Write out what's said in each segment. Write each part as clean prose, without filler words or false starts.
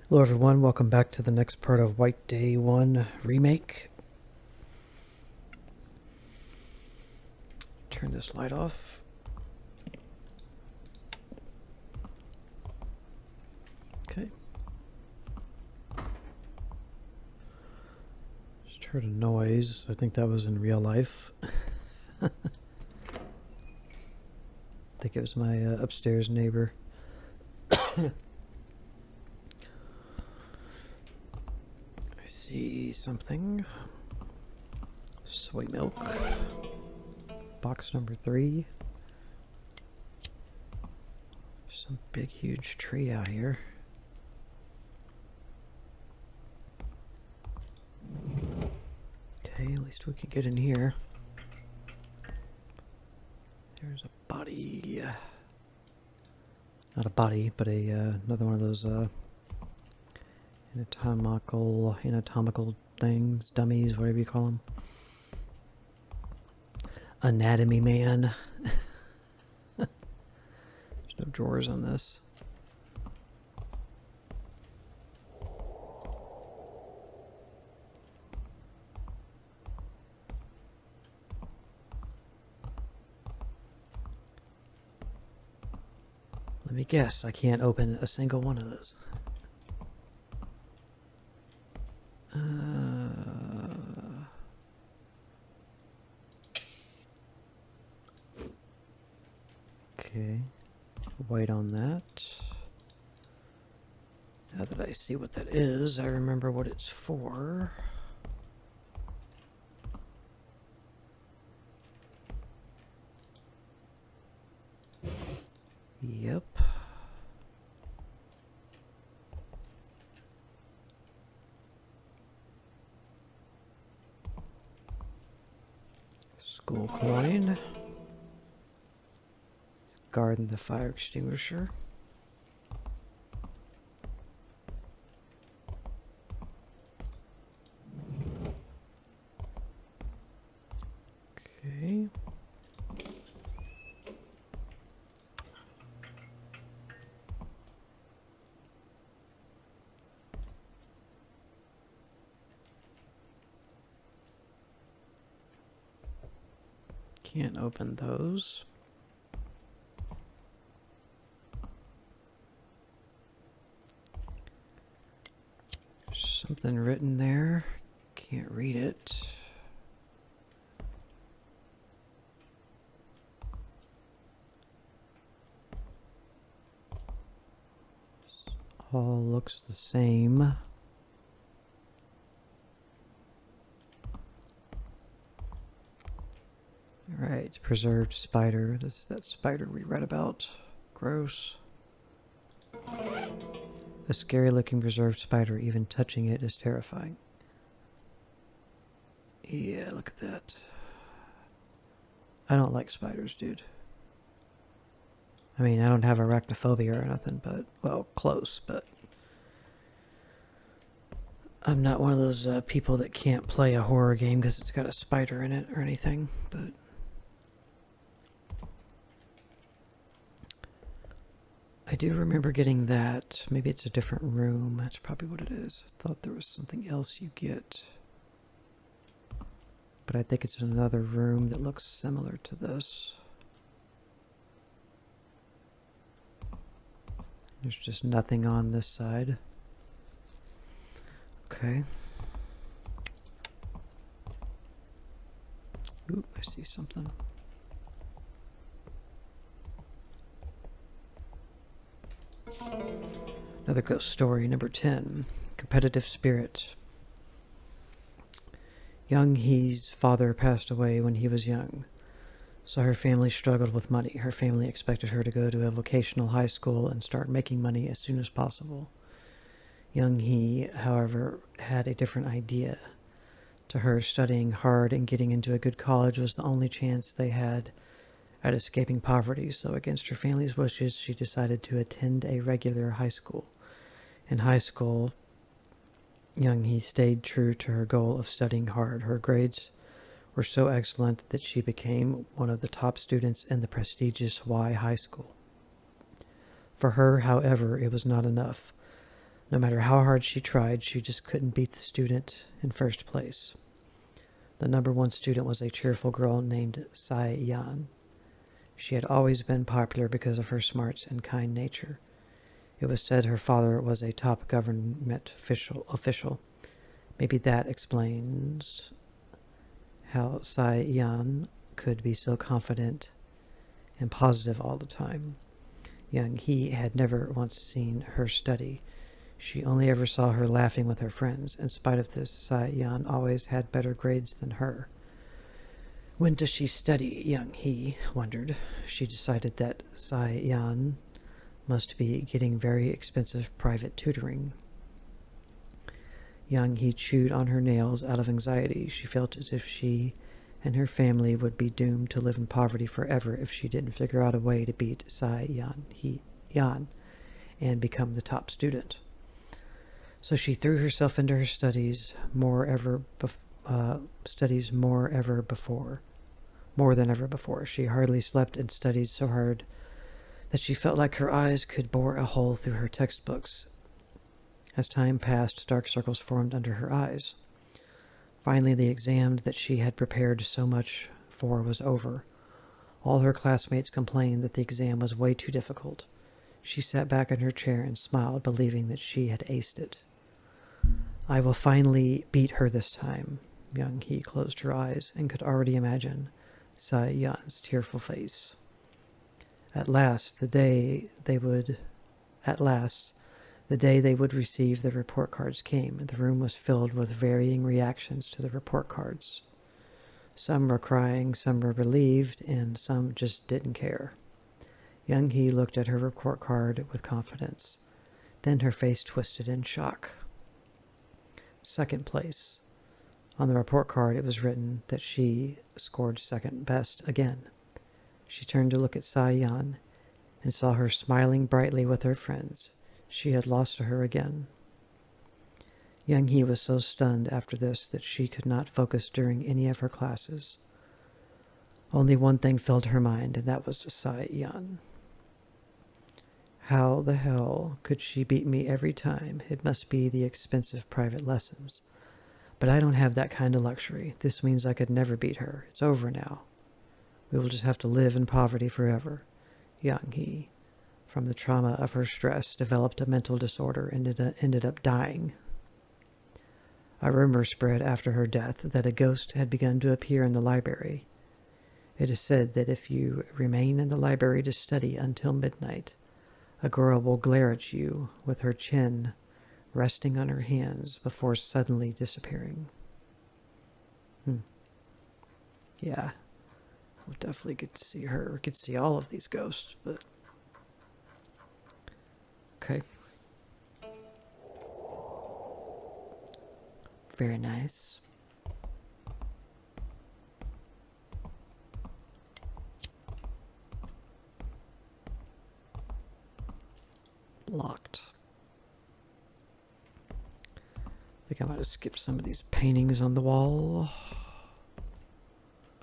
Hello everyone, welcome back to the next part of White Day 1 Remake. Turn this light off. Okay. Just heard a noise. I think that was in real life. I think it was my upstairs neighbor. I see something. Soy milk. Box number 3. Some big huge tree out here. Okay, at least we can get in here. There's a body. Not a body, but another one of those anatomical things, dummies, whatever you call them. Anatomy man. There's no drawers on this. Let me guess, I can't open a single one of those. Okay, wait on that. Now that I see what that is, I remember what it's for. Yep. School coin. Guard the fire extinguisher. Okay. Can't open those. Something written there. Can't read it. All looks the same. Alright, preserved spider. This is that spider we read about. Gross. A scary looking preserved spider, even touching it is terrifying. Yeah, look at that. I don't like spiders, dude. I mean, I don't have arachnophobia or nothing, but, well, close, but I'm not one of those people that can't play a horror game because it's got a spider in it or anything, but I do remember getting that. Maybe it's a different room. That's probably what it is. I thought there was something else you get. But I think it's another room that looks similar to this. There's just nothing on this side. Okay. Ooh, I see something. Another ghost story, number 10. Competitive spirit. Young Hee's father passed away when he was young, so her family struggled with money. Her family expected her to go to a vocational high school and start making money as soon as possible. Young Hee, however, had a different idea. To her, studying hard and getting into a good college was the only chance they had at escaping poverty, so against her family's wishes, she decided to attend a regular high school. In high school, Young Hee stayed true to her goal of studying hard. Her grades were so excellent that she became one of the top students in the prestigious Y High School. For her, however, it was not enough. No matter how hard she tried, she just couldn't beat the student in first place. The number one student was a cheerful girl named Sai Yan. She had always been popular because of her smarts and kind nature. It was said her father was a top government official. Maybe that explains how Sai Yan could be so confident and positive all the time. Young He had never once seen her study. She only ever saw her laughing with her friends. In spite of this, Sai Yan always had better grades than her. When does she study? Young He wondered. She decided that Sai Yan must be getting very expensive private tutoring. Young He chewed on her nails out of anxiety. She felt as if she and her family would be doomed to live in poverty forever if she didn't figure out a way to beat Sai Yan and become the top student. So she threw herself into her studies more than ever before. She hardly slept and studied so hard that she felt like her eyes could bore a hole through her textbooks. As time passed, dark circles formed under her eyes. Finally, the exam that she had prepared so much for was over. All her classmates complained that the exam was way too difficult. She sat back in her chair and smiled, believing that she had aced it. I will finally beat her this time. Young He closed her eyes and could already imagine Sai Yan's tearful face. At last, the day they would receive the report cards came. The room was filled with varying reactions to the report cards. Some were crying, some were relieved, and some just didn't care. Young He looked at her report card with confidence. Then her face twisted in shock. Second place. On the report card, it was written that she scored second best again. She turned to look at Sai Yan and saw her smiling brightly with her friends. She had lost to her again. Young He was so stunned after this that she could not focus during any of her classes. Only one thing filled her mind, and that was Sai Yan. How the hell could she beat me every time? It must be the expensive private lessons. But I don't have that kind of luxury. This means I could never beat her. It's over now. We will just have to live in poverty forever. Young He, from the trauma of her stress, developed a mental disorder and ended up dying. A rumor spread after her death that a ghost had begun to appear in the library. It is said that if you remain in the library to study until midnight, a girl will glare at you with her chin resting on her hands before suddenly disappearing. Yeah, we'll definitely get to see her. We could see all of these ghosts, but... Okay. Very nice. Locked. I think I might have skipped some of these paintings on the wall.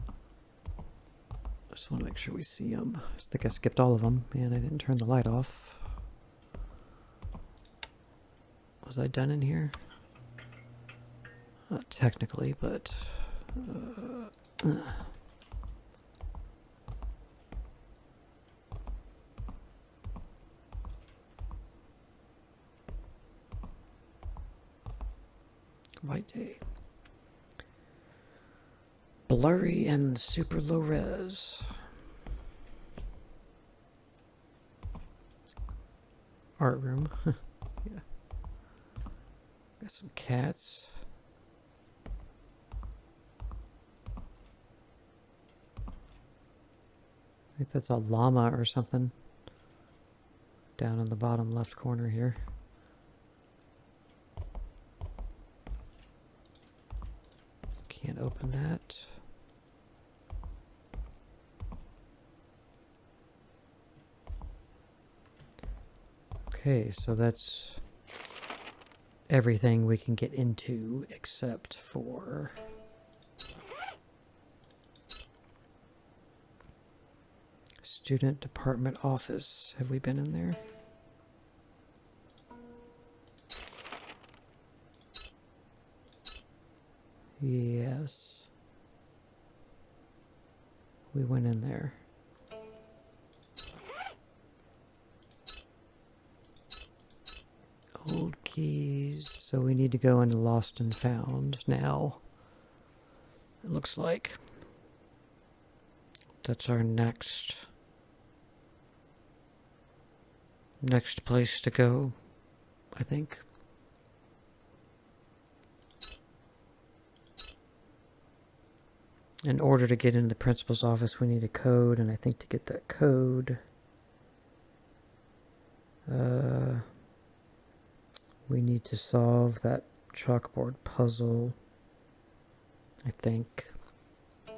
I just want to make sure we see them. I think I skipped all of them, and I didn't turn the light off. Was I done in here? Not technically, but... White day. Blurry and super low res. Art room. Yeah. Got some cats. I think that's a llama or something. Down in the bottom left corner here. Can't open that. Okay, so that's everything we can get into except for student department office. Have we been in there? Yes. We went in there. Old keys. So we need to go into Lost and Found now. It looks like. That's our next place to go, I think. In order to get into the principal's office, we need a code, and I think to get that code, we need to solve that chalkboard puzzle, I think. Let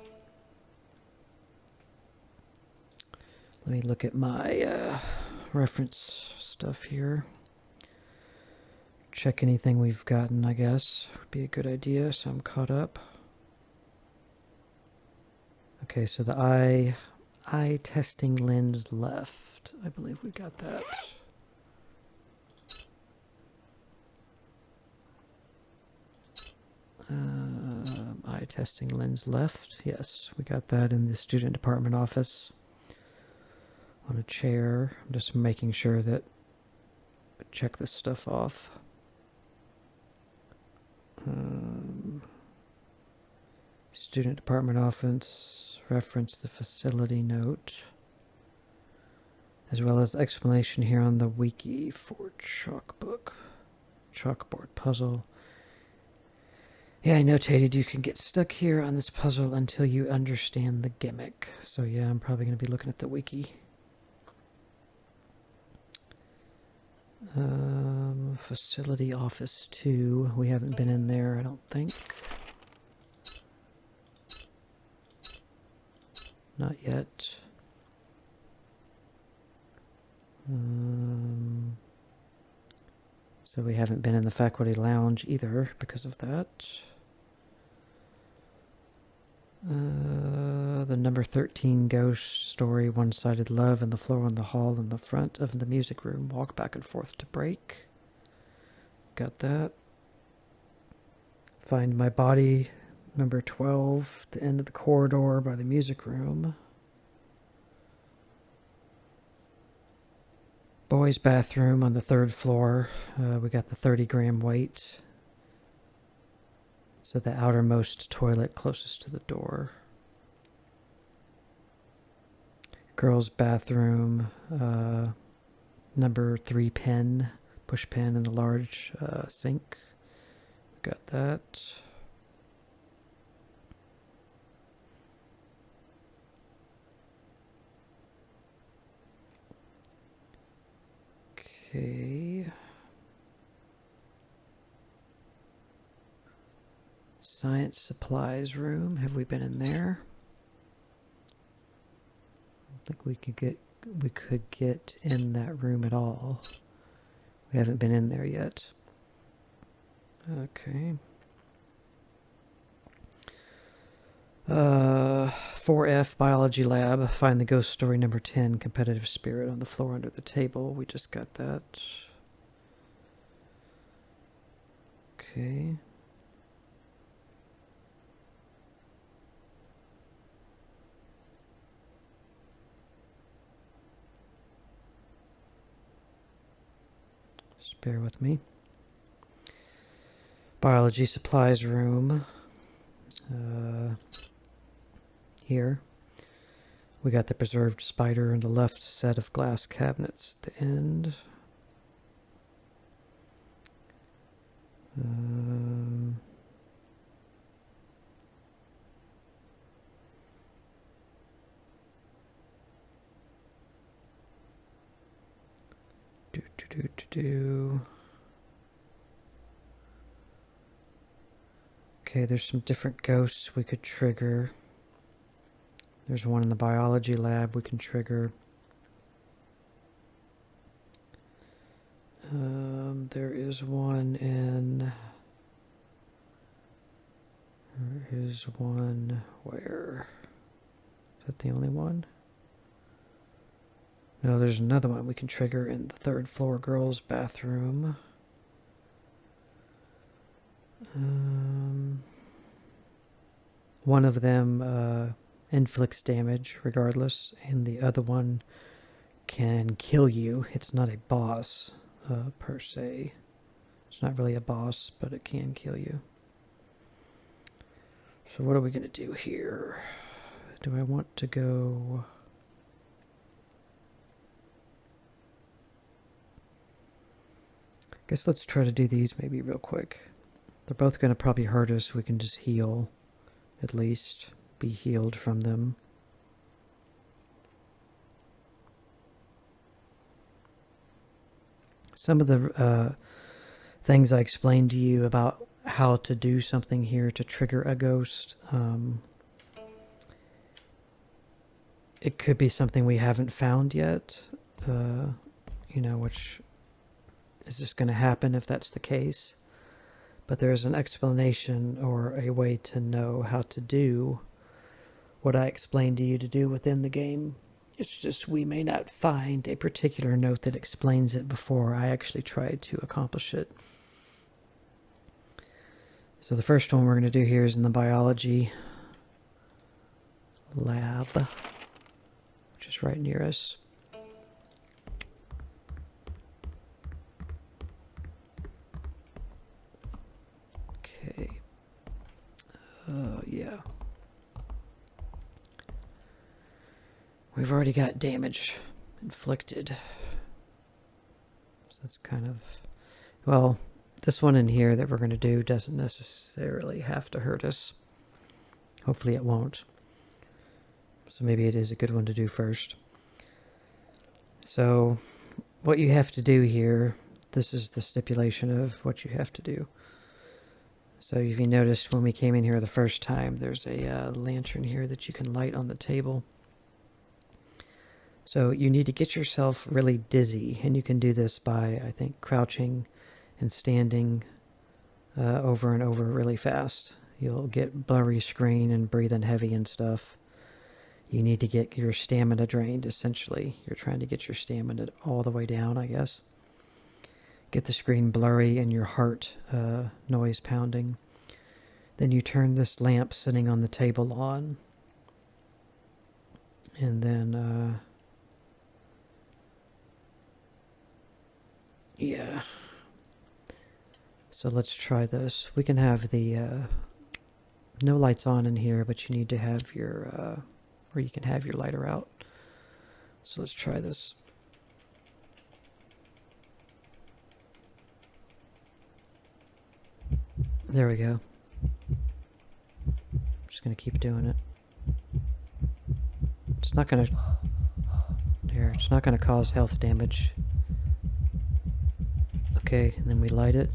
me look at my reference stuff here. Check anything we've gotten, I guess. Would be a good idea, so I'm caught up. Okay, so the eye testing lens left. I believe we got that. Eye testing lens left. Yes, we got that in the student department office on a chair. I'm just making sure that I check this stuff off. Student department office, reference the facility note, as well as explanation here on the wiki for chalkboard puzzle. Yeah, I notated you can get stuck here on this puzzle until you understand the gimmick. So yeah, I'm probably going to be looking at the wiki. Facility office 2. We haven't been in there, I don't think. Not yet. So we haven't been in the faculty lounge either because of that. The number 13 ghost story, one-sided love, and the floor on the hall in the front of the music room. Walk back and forth to break. Got that. Find my body, number 12, the end of the corridor by the music room. Boys' bathroom on the 3rd floor. We got the 30-gram weight. So the outermost toilet closest to the door. Girls' bathroom, number 3 pen, push pen in the large sink. Got that. Okay. Science supplies room. Have we been in there? I don't think we could get in that room at all. We haven't been in there yet. Okay. 4F biology lab. Find the ghost story number 10, competitive spirit, on the floor under the table. We just got that. Okay. Just bear with me. Biology supplies room. Here. We got the preserved spider in the left set of glass cabinets at the end. Okay, there's some different ghosts we could trigger. There's one in the biology lab we can trigger. There is one in... There is one where? Is that the only one? No, there's another one we can trigger in the 3rd floor girls' bathroom. One of them inflicts damage regardless, and the other one can kill you. It's not a boss per se. It's not really a boss, but it can kill you. So what are we going to do here? Do I want to go... Guess let's try to do these maybe real quick. They're both going to probably hurt us. We can just heal, at least. Be healed from them. Some of the things I explained to you about how to do something here to trigger a ghost, it could be something we haven't found yet, you know, which is just going to happen if that's the case. But there's an explanation or a way to know how to do what I explained to you to do within the game. It's just we may not find a particular note that explains it before I actually try to accomplish it. So the first one we're going to do here is in the biology lab, which is right near us. Okay. Yeah. We've already got damage inflicted. So that's kind of... Well, this one in here that we're going to do doesn't necessarily have to hurt us. Hopefully it won't. So maybe it is a good one to do first. So what you have to do here, this is the stipulation of what you have to do. So if you noticed when we came in here the first time, there's a lantern here that you can light on the table. So you need to get yourself really dizzy, and you can do this by, I think, crouching and standing over and over really fast. You'll get blurry screen and breathing heavy and stuff. You need to get your stamina drained, essentially. You're trying to get your stamina all the way down, I guess. Get the screen blurry and your heart noise pounding. Then you turn this lamp sitting on the table on. And then... yeah. So let's try this. We can have the no lights on in here, but you need to have your or you can have your lighter out. So let's try this. There we go. I'm just gonna keep doing it. It's not gonna it's not gonna cause health damage. Okay, and then we light it.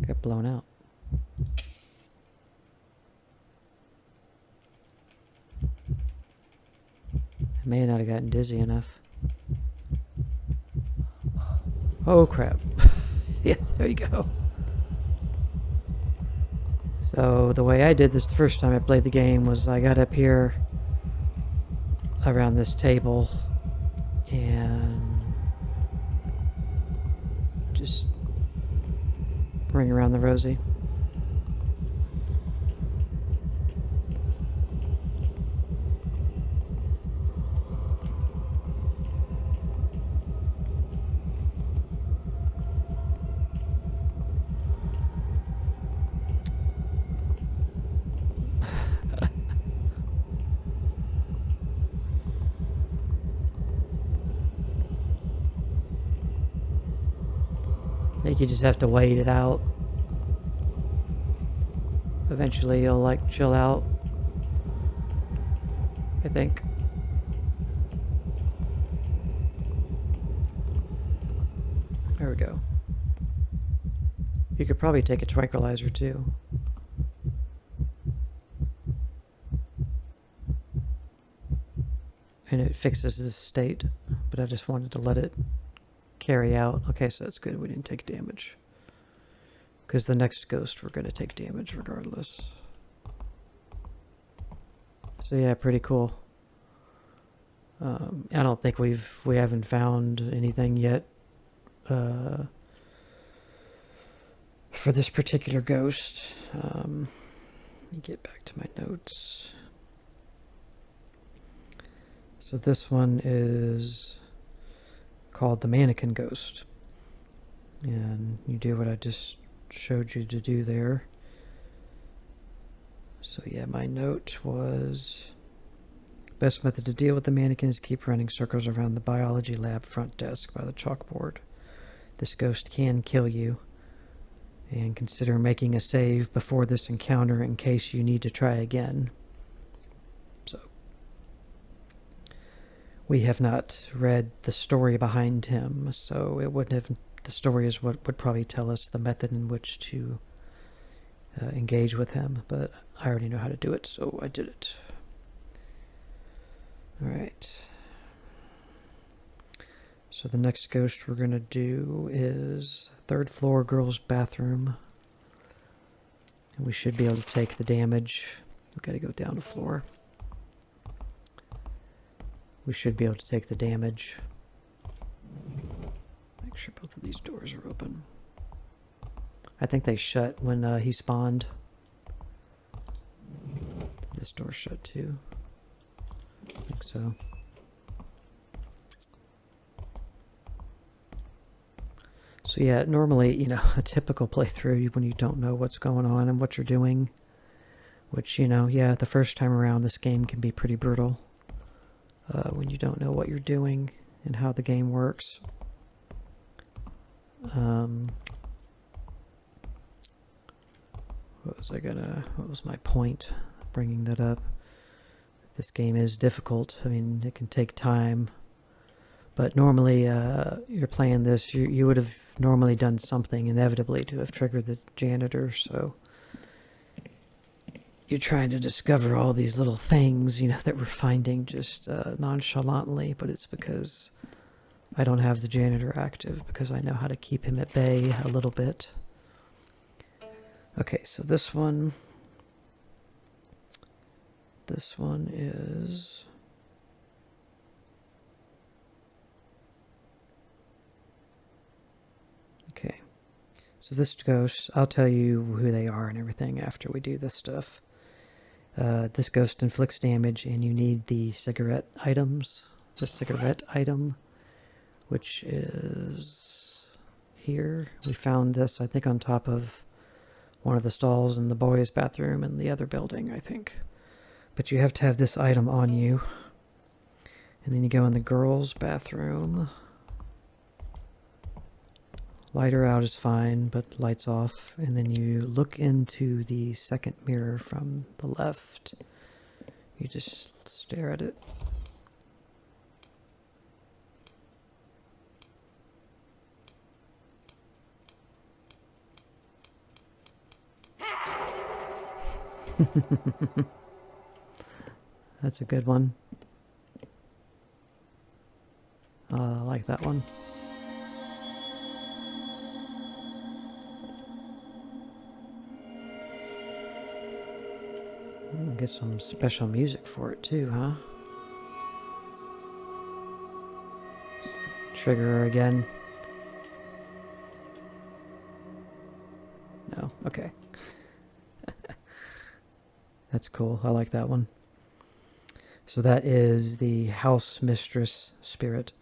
Got blown out. I may not have gotten dizzy enough. Oh crap. Yeah, there you go. So the way I did this the first time I played the game was I got up here around this table and just ring around the rosy. I think you just have to wait it out. Eventually you'll like chill out, I think. There we go. You could probably take a tranquilizer too. And it fixes this state, but I just wanted to let it carry out. Okay, so that's good. We didn't take damage. Because the next ghost, we're going to take damage regardless. So yeah, pretty cool. I don't think we haven't found anything yet for this particular ghost. Let me get back to my notes. So this one is called the Mannequin Ghost. And you do what I just showed you to do there. So yeah, my note was... Best method to deal with the mannequin is keep running circles around the biology lab front desk by the chalkboard. This ghost can kill you. And consider making a save before this encounter in case you need to try again. So, we have not read the story behind him, so it wouldn't have... The story is what would probably tell us the method in which to engage with him, but I already know how to do it, so I did it. Alright. So the next ghost we're going to do is third floor girls' bathroom. And we should be able to take the damage. We've got to go down a floor. We should be able to take the damage. Make sure both of these doors are open. I think they shut when he spawned. This door's shut too. I think so. So yeah, normally, you know, a typical playthrough when you don't know what's going on and what you're doing, which, you know, yeah, the first time around this game can be pretty brutal when you don't know what you're doing and how the game works. What was my point bringing that up? This game is difficult. I mean, it can take time. But normally, you're playing this, you would have normally done something inevitably to have triggered the janitor, so you're trying to discover all these little things, you know, that we're finding just nonchalantly, but it's because I don't have the janitor active, because I know how to keep him at bay a little bit. Okay, so this one is... Okay, so this ghost, I'll tell you who they are and everything after we do this stuff. This ghost inflicts damage and you need the cigarette items. The cigarette item, which is here. We found this, I think, on top of one of the stalls in the boys' bathroom in the other building, I think. But you have to have this item on you. And then you go in the girls' bathroom. Lighter out is fine, but lights off. And then you look into the second mirror from the left. You just stare at it. That's a good one. I like that one. Get some special music for it too, huh? Trigger her again. No, okay. That's cool. I like that one. So that is the house mistress spirit.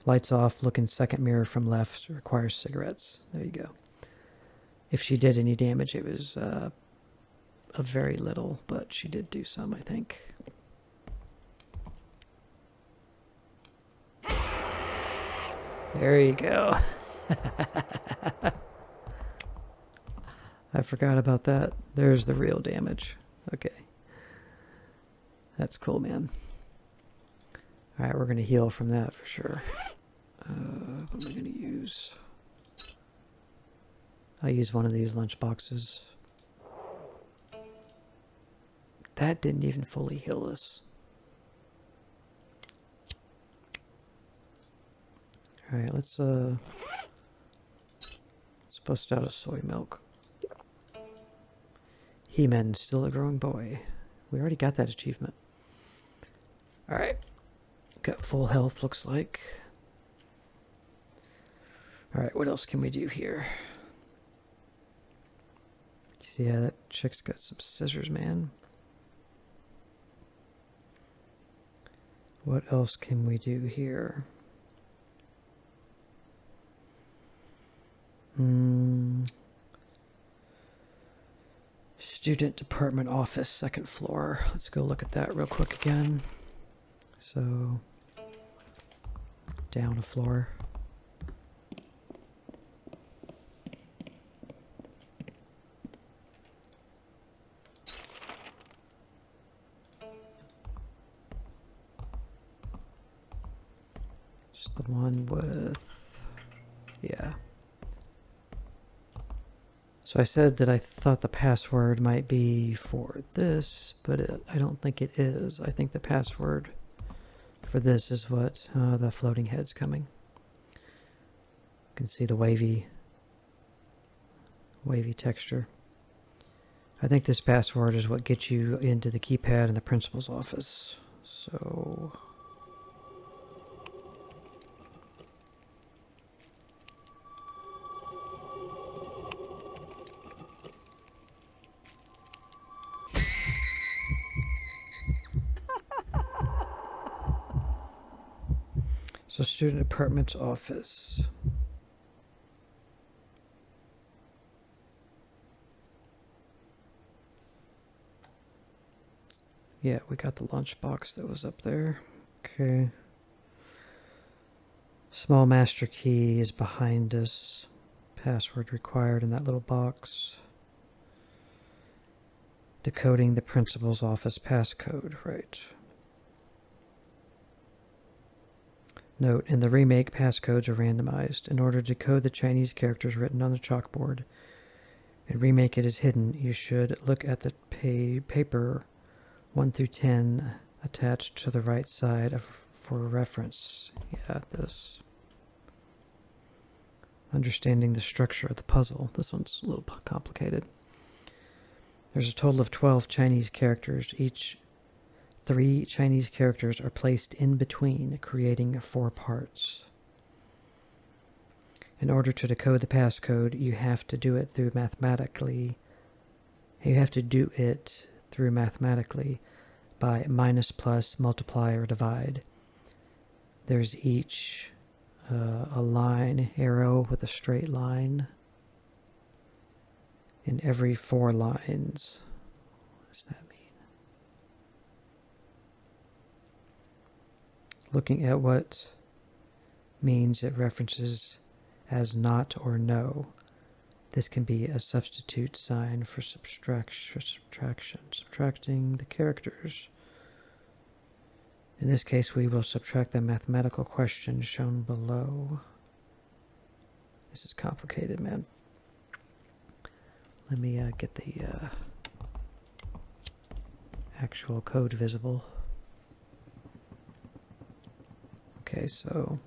Lights off, look in second mirror from left, requires cigarettes. There you go. If she did any damage, it was a very little, but she did do some, I think. There you go. I forgot about that. There's the real damage. Okay. That's cool, man. Alright, we're going to heal from that for sure. What am I going to use? I'll use one of these lunch boxes. That didn't even fully heal us. Alright, let's bust out a soy milk. He-Man, still a growing boy. We already got that achievement. Alright. got full health, looks like. Alright, what else can we do here? See how that chick's got some scissors, man. What else can we do here? Student department office, second floor. Let's go look at that real quick again. So, down a floor. Just the one with, yeah. So I said that I thought the password might be for this, but I don't think it is. I think the password for this is what the floating head's coming. You can see the wavy texture. I think this password is what gets you into the keypad in the principal's office. So student apartment's office. Yeah, we got the lunchbox that was up there. Okay. Small master key is behind us. Password required in that little box. Decoding the principal's office passcode, right. Note, in the remake, passcodes are randomized. In order to decode the Chinese characters written on the chalkboard and remake it as hidden, you should look at the paper 1 through 10 attached to the right side for reference. Yeah, this. Understanding the structure of the puzzle. This one's a little complicated. There's a total of 12 Chinese characters. Each 3 Chinese characters are placed in between, creating 4 parts. In order to decode the passcode, you have to do it through mathematically. You have to do it through mathematically by minus, plus, multiply, or divide. There's each a line, arrow with a straight line in every 4 lines. What does that mean? Looking at what means it references as not or no. This can be a substitute sign for subtraction, subtracting the characters. In this case, we will subtract the mathematical question shown below. This is complicated, man. Let me get the actual code visible. Okay, so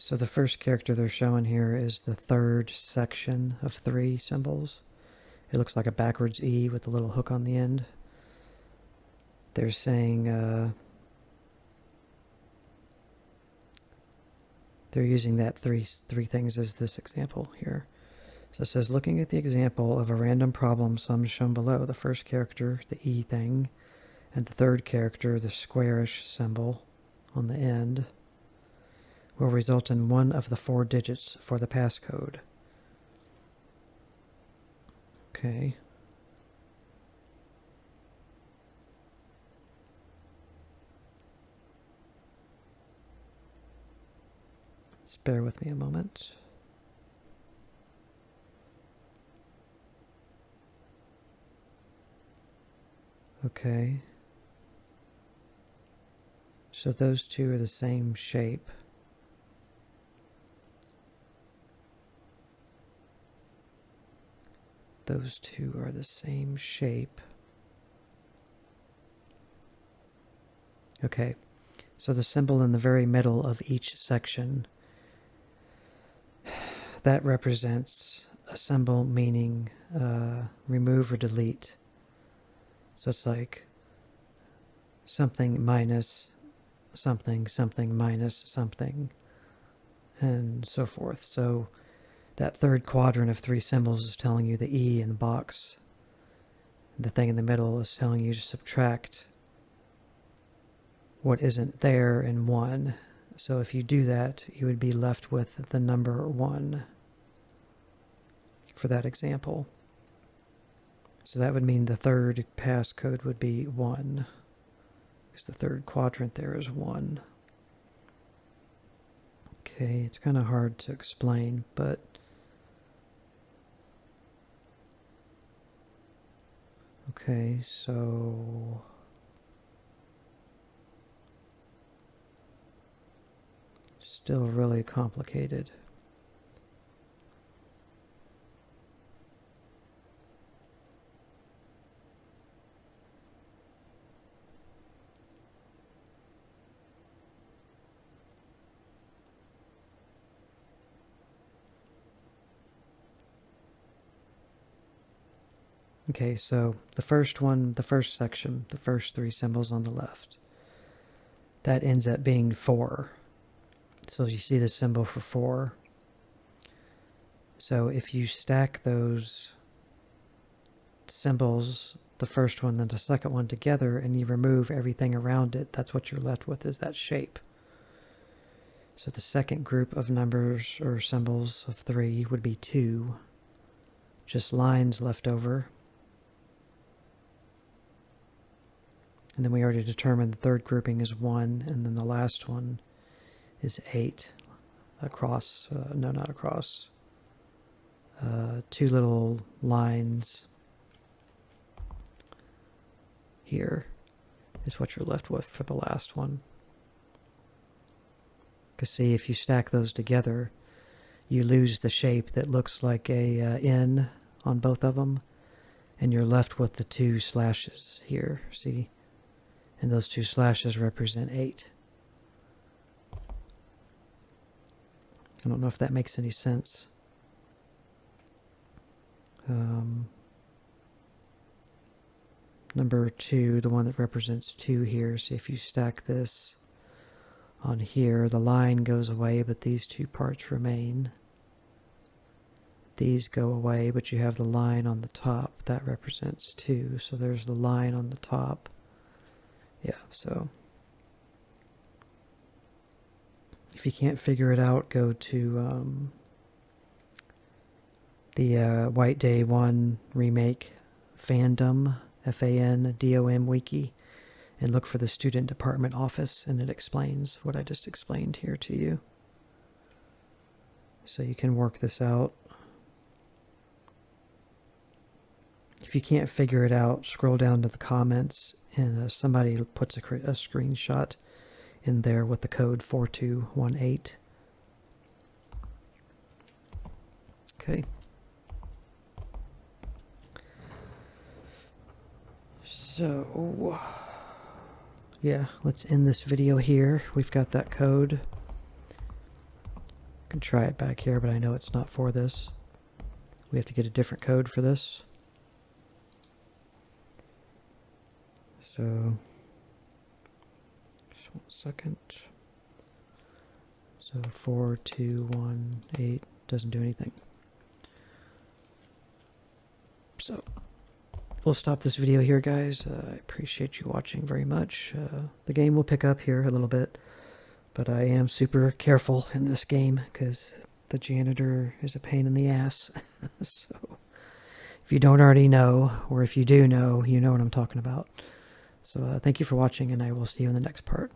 the first character they're showing here is the third section of 3 symbols. It looks like a backwards E with a little hook on the end. They're saying they're using that three things as this example here. So it says, looking at the example of a random problem sum shown below, the first character, the E thing, and the third character, the squarish symbol on the end, will result in one of the 4 digits for the passcode. Okay. Just bear with me a moment. Okay. So those two are the same shape. Those two are the same shape. Okay, so the symbol in the very middle of each section, that represents a symbol meaning remove or delete. So it's like something minus something, something minus something, and so forth. So that third quadrant of three symbols is telling you the E in the box. The thing in the middle is telling you to subtract what isn't there in 1. So if you do that, you would be left with the number 1 for that example. So that would mean the third passcode would be 1, because the third quadrant there is 1. Okay, it's kind of hard to explain, but okay, so still really complicated. Okay, so the first one, the first section, the first three symbols on the left, that ends up being 4. So you see the symbol for 4. So if you stack those symbols, the first one and the second one together, and you remove everything around it, that's what you're left with, is that shape. So the second group of numbers or symbols of 3 would be 2, just lines left over. And then we already determined the third grouping is 1, and then the last one is 8 across, no, not across, 2 little lines here is what you're left with for the last one. Because see, if you stack those together, you lose the shape that looks like a N on both of them, and you're left with the 2 slashes here, see? And those 2 slashes represent 8. I don't know if that makes any sense. Number 2, the one that represents 2 here, so if you stack this on here, the line goes away, but these 2 parts remain. These go away, but you have the line on the top. That represents 2, so there's the line on the top. Yeah, so if you can't figure it out, go to the White Day 1 Remake fandom, FANDOM wiki, and look for the student department office, and it explains what I just explained here to you. So you can work this out. If you can't figure it out, scroll down to the comments, and somebody puts a screenshot in there with the code 4218. Okay. So, yeah, let's end this video here. We've got that code. I can try it back here, but I know it's not for this. We have to get a different code for this. So, just 1 second. So 4218 doesn't do anything. So we'll stop this video here, guys. I appreciate you watching very much. The game will pick up here a little bit, but I am super careful in this game because the janitor is a pain in the ass. So if you don't already know, or if you do know, you know what I'm talking about. So thank you for watching, and I will see you in the next part.